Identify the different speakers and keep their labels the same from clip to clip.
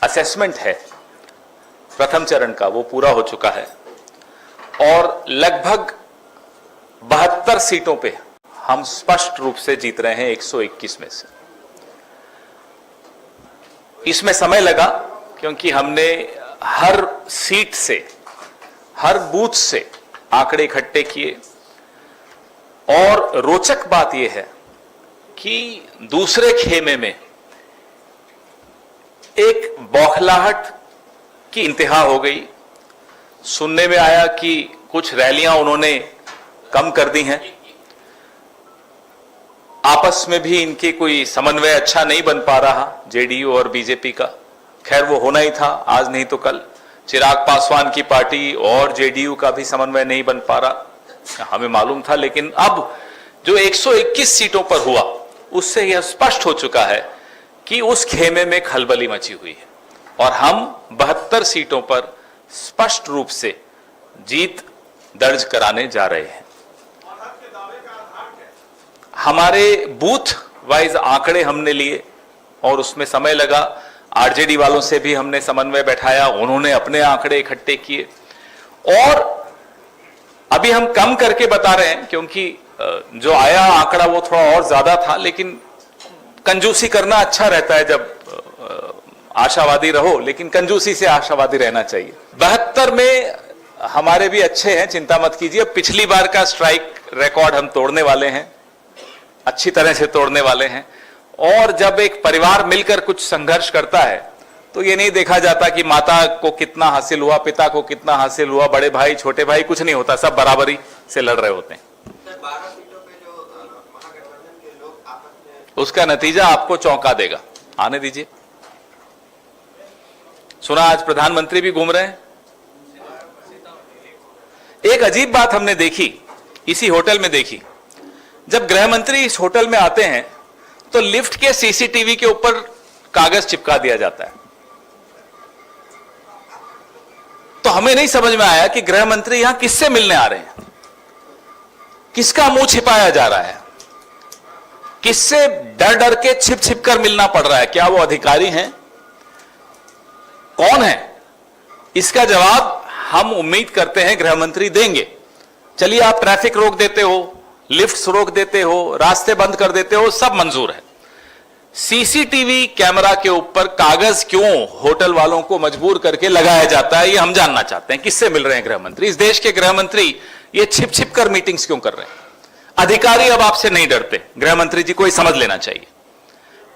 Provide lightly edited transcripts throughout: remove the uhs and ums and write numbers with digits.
Speaker 1: Assessment है प्रथम चरण का, वो पूरा हो चुका है और लगभग 72 सीटों पे हम स्पष्ट रूप से जीत रहे हैं 121 में से। इसमें समय लगा क्योंकि हमने हर सीट से, हर बूथ से आंकड़े इकट्ठे किए और रोचक बात यह है कि दूसरे खेमे में एक बौखलाहट की इंतहा हो गई। सुनने में आया कि कुछ रैलियां उन्होंने कम कर दी हैं, आपस में भी इनके कोई समन्वय अच्छा नहीं बन पा रहा जेडीयू और बीजेपी का। खैर वो होना ही था, आज नहीं तो कल। चिराग पासवान की पार्टी और जेडीयू का भी समन्वय नहीं बन पा रहा, हमें मालूम था। लेकिन अब जो 121 सीटों पर हुआ उससे यह स्पष्ट हो चुका है कि उस खेमे में खलबली मची हुई है और हम 72 सीटों पर स्पष्ट रूप से जीत दर्ज कराने जा रहे हैं। हमारे बूथ वाइज आंकड़े हमने लिए और उसमें समय लगा। आरजेडी वालों से भी हमने समन्वय बैठाया, उन्होंने अपने आंकड़े इकट्ठे किए और अभी हम कम करके बता रहे हैं क्योंकि जो आया आंकड़ा वो थोड़ा और ज्यादा था। लेकिन कंजूसी करना अच्छा रहता है, जब आशावादी रहो लेकिन कंजूसी से आशावादी रहना चाहिए। 72 में हमारे भी अच्छे हैं, चिंता मत कीजिए। पिछली बार का स्ट्राइक रिकॉर्ड हम तोड़ने वाले हैं, अच्छी तरह से तोड़ने वाले हैं। और जब एक परिवार मिलकर कुछ संघर्ष करता है तो ये नहीं देखा जाता कि माता को कितना हासिल हुआ, पिता को कितना हासिल हुआ, बड़े भाई छोटे भाई, कुछ नहीं होता, सब बराबरी से लड़ रहे होते हैं। उसका नतीजा आपको चौंका देगा, आने दीजिए। सुना आज प्रधानमंत्री भी घूम रहे हैं। एक अजीब बात हमने देखी, इसी होटल में देखी। जब गृह मंत्री इस होटल में आते हैं तो लिफ्ट के सीसीटीवी के ऊपर कागज चिपका दिया जाता है। तो हमें नहीं समझ में आया कि गृह मंत्री यहां किससे मिलने आ रहे हैं, किसका मुंह छिपाया जा रहा है, किससे डर डर के छिप छिप कर मिलना पड़ रहा है। क्या वो अधिकारी हैं, कौन है? इसका जवाब हम उम्मीद करते हैं गृह मंत्री देंगे। चलिए, आप ट्रैफिक रोक देते हो, लिफ्ट्स रोक देते हो, रास्ते बंद कर देते हो, सब मंजूर है। सीसीटीवी कैमरा के ऊपर कागज क्यों होटल वालों को मजबूर करके लगाया जाता है, ये हम जानना चाहते हैं। किससे मिल रहे हैं गृह मंत्री? इस देश के गृह मंत्री ये छिप छिप कर मीटिंग्स क्यों कर रहे हैं? अधिकारी अब आपसे नहीं डरते, गृह मंत्री जी को ही समझ लेना चाहिए।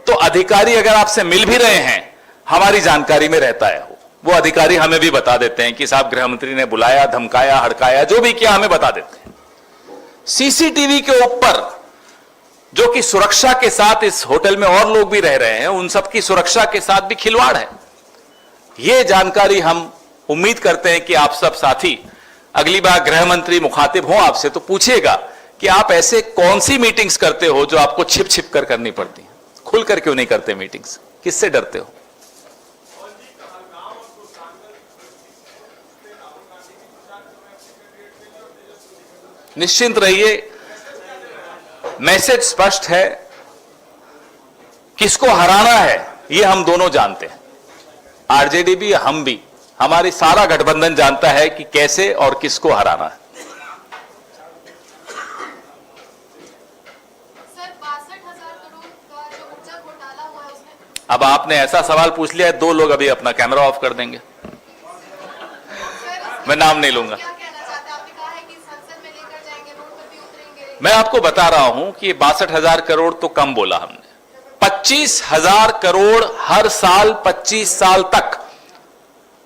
Speaker 1: तो अधिकारी अगर आपसे मिल भी रहे हैं, हमारी जानकारी में रहता है वो अधिकारी हमें भी बता देते हैं कि साहब गृह मंत्री ने बुलाया, धमकाया, हड़काया, जो भी किया हमें बता देते हैं। सीसीटीवी के ऊपर, जो कि सुरक्षा के साथ, इस होटल में और लोग भी रह रहे हैं, उन सबकी सुरक्षा के साथ भी खिलवाड़ है। यह जानकारी हम उम्मीद करते हैं कि आप सब साथी अगली बार गृह मंत्री मुखातिब हो आपसे तो पूछिएगा कि आप ऐसे कौन सी मीटिंग्स करते हो जो आपको छिप छिप कर करनी पड़ती है, खुलकर क्यों नहीं करते मीटिंग्स, किससे डरते हो? निश्चिंत रहिए, मैसेज स्पष्ट है। किसको हराना है ये हम दोनों जानते हैं, आरजेडी भी, हम भी, हमारी सारा गठबंधन जानता है कि कैसे और किसको हराना है।
Speaker 2: सर, 62,000 करोड़ का जो ऊर्जा घोटाला हुआ है उसमें,
Speaker 1: अब आपने ऐसा सवाल पूछ लिया है, 2 लोग अभी अपना कैमरा ऑफ कर देंगे। मैं नाम नहीं लूंगा। मैं आपको बता रहा हूं कि 62,000 करोड़ तो कम बोला हमने, 25,000 करोड़ हर साल 25 साल तक।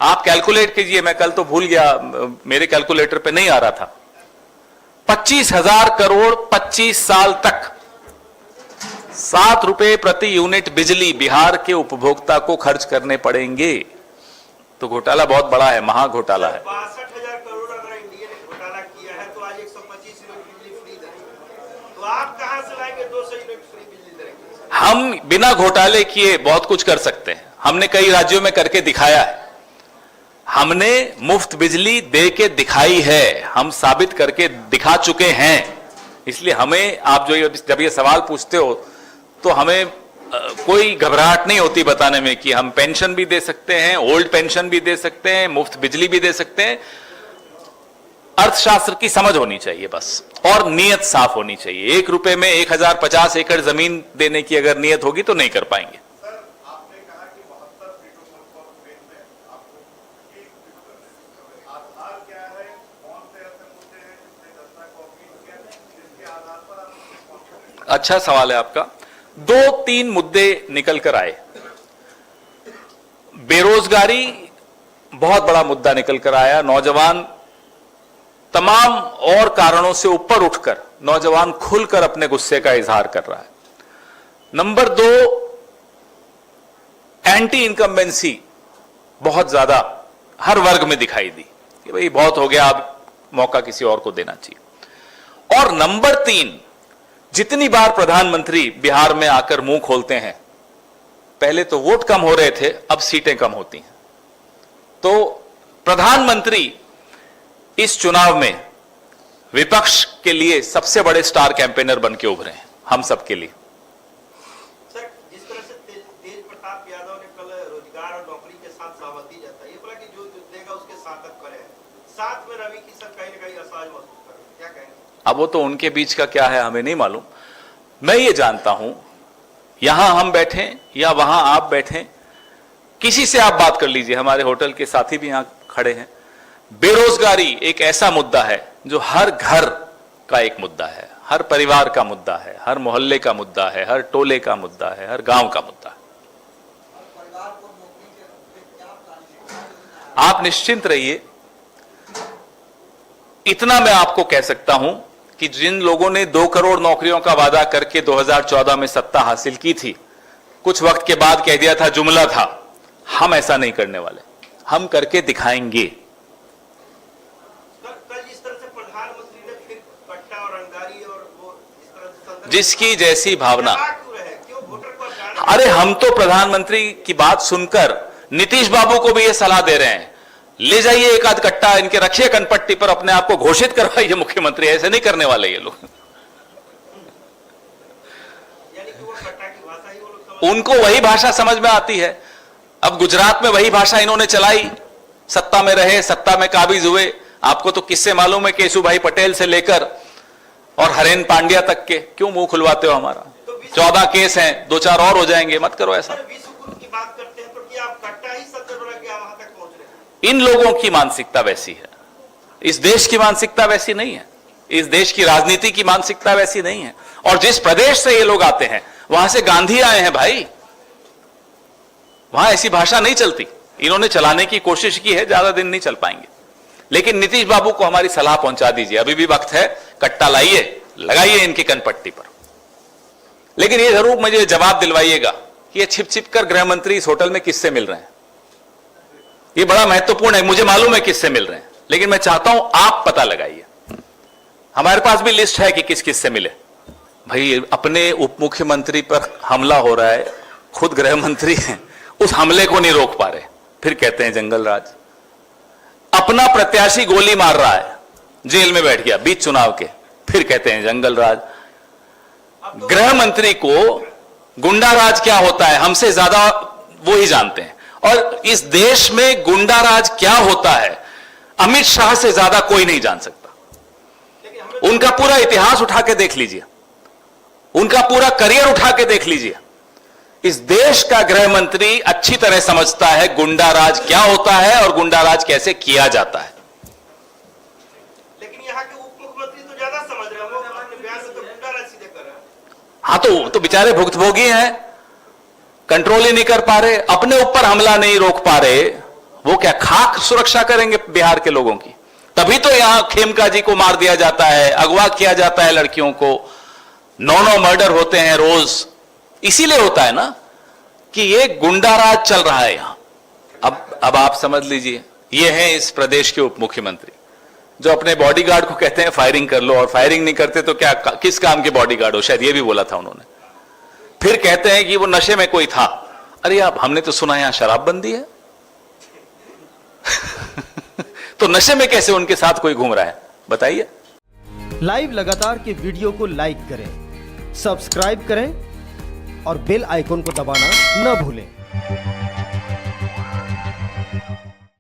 Speaker 1: आप कैलकुलेट कीजिए, मैं कल तो भूल गया, मेरे कैलकुलेटर पे नहीं आ रहा था। 25,000 करोड़ 25 साल तक, 7 रुपए प्रति यूनिट बिजली बिहार के उपभोक्ता को खर्च करने पड़ेंगे। तो घोटाला बहुत बड़ा है, महा घोटाला है।
Speaker 3: 62,000 करोड़ अगर इंडिया ने घोटाला किया है तो आज 125 यूनिट बिजली फ्री दे, तो आप कहां से लाएंगे 200 यूनिट फ्री बिजली दे?
Speaker 1: हम बिना घोटाले किए बहुत कुछ कर सकते हैं, हमने कई राज्यों में करके दिखाया है। हमने मुफ्त बिजली दे के दिखाई है, हम साबित करके दिखा चुके हैं। इसलिए हमें, आप जो जब ये सवाल पूछते हो तो हमें कोई घबराहट नहीं होती बताने में कि हम पेंशन भी दे सकते हैं, ओल्ड पेंशन भी दे सकते हैं, मुफ्त बिजली भी दे सकते हैं। अर्थशास्त्र की समझ होनी चाहिए बस, और नीयत साफ होनी चाहिए। 1 रुपए में 1050 एकड़ जमीन देने की अगर नीयत होगी तो नहीं कर पाएंगे।
Speaker 4: सर, आपने कहा कि 72 सीटों पर ट्रेन में आपको एक आधार क्या है, कौन से ऐसे मुद्दे हैं जिससे जनता को अपील किया है, जिसके आधार पर आप उससे कॉन्फिडेंस?
Speaker 1: अच्छा सवाल है आपका। 2-3 मुद्दे निकल कर आए। बेरोजगारी बहुत बड़ा मुद्दा निकल कर आया। नौजवान तमाम और कारणों से ऊपर उठकर नौजवान खुलकर अपने गुस्से का इजहार कर रहा है। नंबर 2, एंटी इनकम्बेंसी बहुत ज्यादा हर वर्ग में दिखाई दी कि भाई बहुत हो गया, अब मौका किसी और को देना चाहिए। और नंबर 3, जितनी बार प्रधानमंत्री बिहार में आकर मुंह खोलते हैं, पहले तो वोट कम हो रहे थे, अब सीटें कम होती हैं। तो प्रधानमंत्री इस चुनाव में विपक्ष के लिए सबसे बड़े स्टार कैंपेनर बन के उभरे हैं, हम सब के लिए।
Speaker 3: सर, जिस तरह से तेज प्रताप यादव ने कल रोजगार और नौकरी के साथ सहमति जताई, ये बोला कि जो देगा उसके साथ अब करें, साथ में रवि किशन कहीं ना कहीं असहज महसूस कर रहे हैं, क्या कहेंगे?
Speaker 1: अब वो तो उनके बीच का क्या है हमें नहीं मालूम। मैं ये जानता हूं, यहां हम बैठे या वहां आप बैठे, किसी से आप बात कर लीजिए, हमारे होटल के साथी भी यहां खड़े हैं, बेरोजगारी एक ऐसा मुद्दा है जो हर घर का एक मुद्दा है, हर परिवार का मुद्दा है, हर मोहल्ले का मुद्दा है, हर टोले का मुद्दा है, हर गांव का मुद्दा है। आप निश्चिंत रहिए, इतना मैं आपको कह सकता हूं कि जिन लोगों ने 2 करोड़ नौकरियों का वादा करके 2014 में सत्ता हासिल की थी, कुछ वक्त के बाद कह दिया था जुमला था, हम ऐसा नहीं करने वाले, हम करके दिखाएंगे। जिसकी जैसी भावना। अरे हम तो प्रधानमंत्री की बात सुनकर नीतीश बाबू को भी यह सलाह दे रहे हैं, ले जाइए एक आध कट्टा इनके, रखिए कनपट्टी पर, अपने आप को घोषित करवाइए मुख्यमंत्री। ऐसे नहीं करने वाले ये लोग। उनको वही भाषा समझ में आती है। अब गुजरात में वही भाषा इन्होंने चलाई, सत्ता में रहे, सत्ता में काबिज हुए। आपको तो किससे मालूम है, केशुभाई पटेल से लेकर और हरेन पांड्या तक के। क्यों मुंह खुलवाते हो हमारा? 14 केस हैं, 2-4 और हो जाएंगे, मत करो ऐसा।
Speaker 3: की बात करते हैं तो कि आप कट्टा ही सत्य बना के वहां तक पहुंच रहे हैं।
Speaker 1: इन लोगों की मानसिकता वैसी है, इस देश की मानसिकता वैसी नहीं है, इस देश की राजनीति की मानसिकता वैसी नहीं है। और जिस प्रदेश से ये लोग आते हैं वहां से गांधी आए हैं भाई, वहां ऐसी भाषा नहीं चलती। इन्होंने चलाने की कोशिश की है, ज्यादा दिन नहीं चल पाएंगे। लेकिन नीतीश बाबू को हमारी सलाह पहुंचा दीजिए, अभी भी वक्त है, कट्टा लाइए, लगाइए इनकी कनपट्टी पर। लेकिन ये जरूर मुझे जवाब दिलवाइएगा कि ये छिप छिप कर गृह मंत्री इस होटल में किससे मिल रहे हैं। ये बड़ा महत्वपूर्ण है, मुझे मालूम है किससे मिल रहे हैं, लेकिन मैं चाहता हूं आप पता लगाइए। हमारे पास भी लिस्ट है कि किस किस से मिले। भाई अपने उप मुख्यमंत्री पर हमला हो रहा है, खुद गृह मंत्री हैं, उस हमले को नहीं रोक पा रहे, फिर कहते हैं जंगल राज। अपना प्रत्याशी गोली मार रहा है, जेल में बैठ गया बीच चुनाव के, फिर कहते हैं जंगल राज। गृह मंत्री को गुंडा राज क्या होता है हमसे ज्यादा वो ही जानते हैं। और इस देश में गुंडा राज क्या होता है अमित शाह से ज्यादा कोई नहीं जान सकता। उनका पूरा इतिहास उठा के देख लीजिए, उनका पूरा करियर उठा के देख लीजिए। इस देश का गृह मंत्री अच्छी तरह समझता है गुंडा राज क्या होता है और गुंडा राज कैसे किया जाता है।
Speaker 3: लेकिन यहाँ के उप मुख्यमंत्री तो ज्यादा समझ रहे हैं, वो अपने बयान में तो गुंडा राज सीधे कर रहे हैं।
Speaker 1: हाँ तो बेचारे भुक्तभोगी हैं, कंट्रोल ही नहीं कर पा रहे, अपने ऊपर हमला नहीं रोक पा रहे, वो क्या खाक सुरक्षा करेंगे बिहार के लोगों की? तभी तो यहां खेमका जी को मार दिया जाता है, अगवा किया जाता है लड़कियों को, 9 मर्डर होते हैं रोज। इसीलिए होता है ना कि ये गुंडा राज चल रहा है यहां। अब आप समझ लीजिए, ये हैं इस प्रदेश के उप मुख्यमंत्री जो अपने बॉडीगार्ड को कहते हैं फायरिंग कर लो, और फायरिंग नहीं करते तो क्या किस काम के बॉडीगार्ड हो, शायद ये भी बोला था उन्होंने। फिर कहते हैं कि वो नशे में कोई था। अरे आप, हमने तो सुना यहां शराबबंदी है तो नशे में कैसे उनके साथ कोई घूम रहा है बताइए।
Speaker 5: लाइव लगातार के वीडियो को लाइक करें, सब्सक्राइब करें और बेल आइकन को दबाना न भूलें।